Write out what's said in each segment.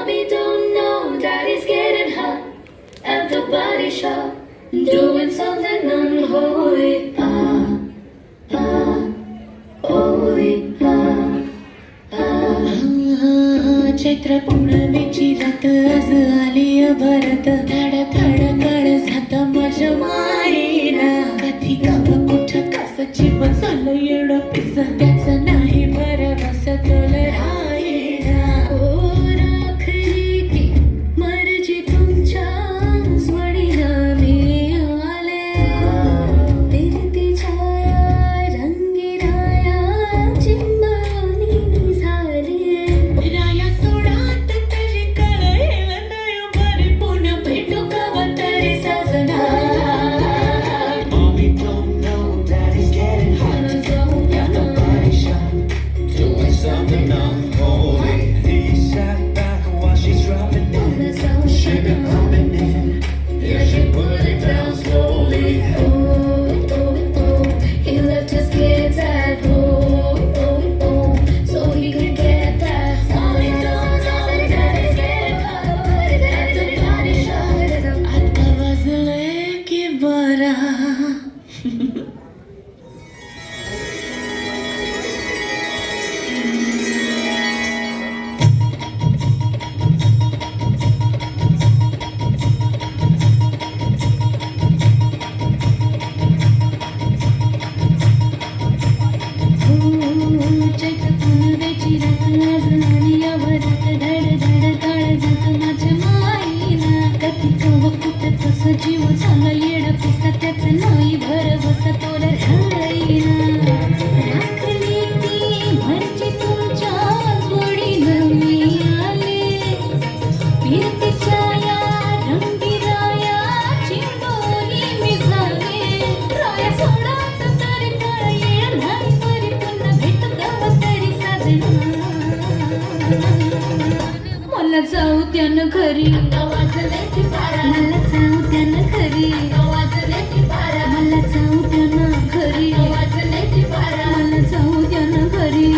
Mommy don't know Daddy's getting hot at the body shop, doing something unholy. Holy. चैत्र पौर्णिमेची रात आज आली भरत धड धड काळ जात माझ्या मायेला कधी गाव कुठं कसं जीवन झालं येणं पिस त्याचं नाही बरं बस तुला राहिला ओ राखली की मर्जी तुमच्या स्वडीला मी आले फिरती छाया रंगी राया चिंबानी झाली राया सोडात तरी कळेल नाही बरी पुन्हा भेटू का तरी साजना Mommy don't know Daddy's getting hot at the body shop, doing something unholy. He sat back while she's dropping in, sugar pumping in. Yeah, she put it down slowly. He left his kids at home, so he could get that. Mommy don't know Daddy's getting hot at the body shop. आता वाजले की बरा चैत्र पुनवेची रात आज आली भरत धड धड काळ जात माझ्या माईला कधी कव कुठं कसं जीव झालं येणं पिसा त्याचं नाही भर बस तोला राहिला राखली ती मर्जी तुमच्या जोडीनं मी आले फिरती छाया रंगी राया चिंबोरी मी झाले राया सोडात तरी काळ येणार नाही बरी पुन्हा भेटू का तरी साजना मला जाऊ त्यानं घरी मला जाऊ त्यानं घरी मला जाऊ त्यानं घरी मला जाऊ त्यानं घरी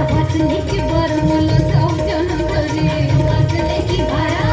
वाचले की बरं मला जाऊ त्यानं घरी वाचले की मला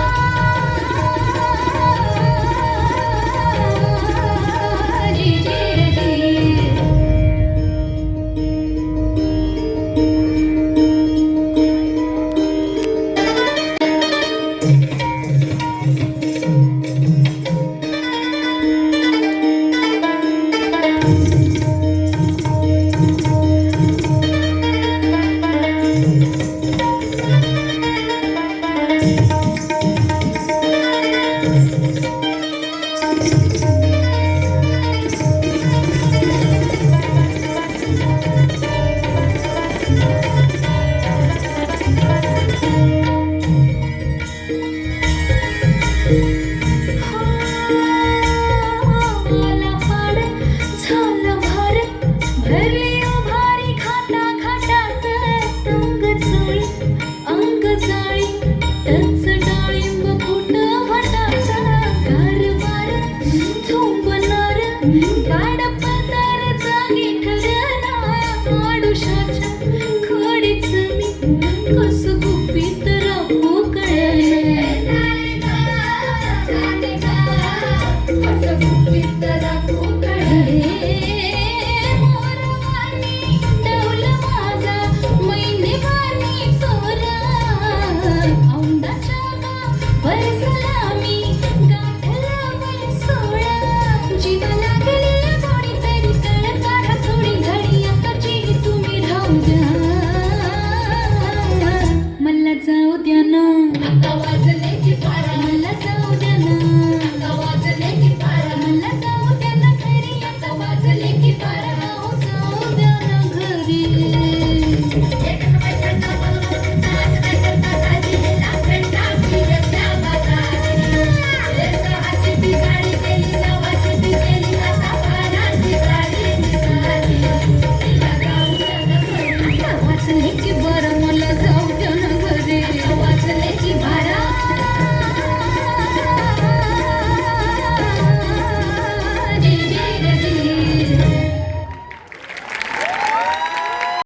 फाड झालं भार भरली भारी खाता खाटात अंग जाळी टच डाळिंब फुट भटात कारभार झोंबणार गाड पदार जागी ठरला आडुशाच्या खडीच मी कसं गुपित राहू कळले मोरवानी डौल माझा मैनेवानी तोरा औंदाच्या गावावर सलामी गाठला वय सोळा जीवा लागली कोणीतरी कळ काढा थोडी घडी आताची तुम्ही राहू द्या मला जाऊ द्या ना आता वाजले की बारा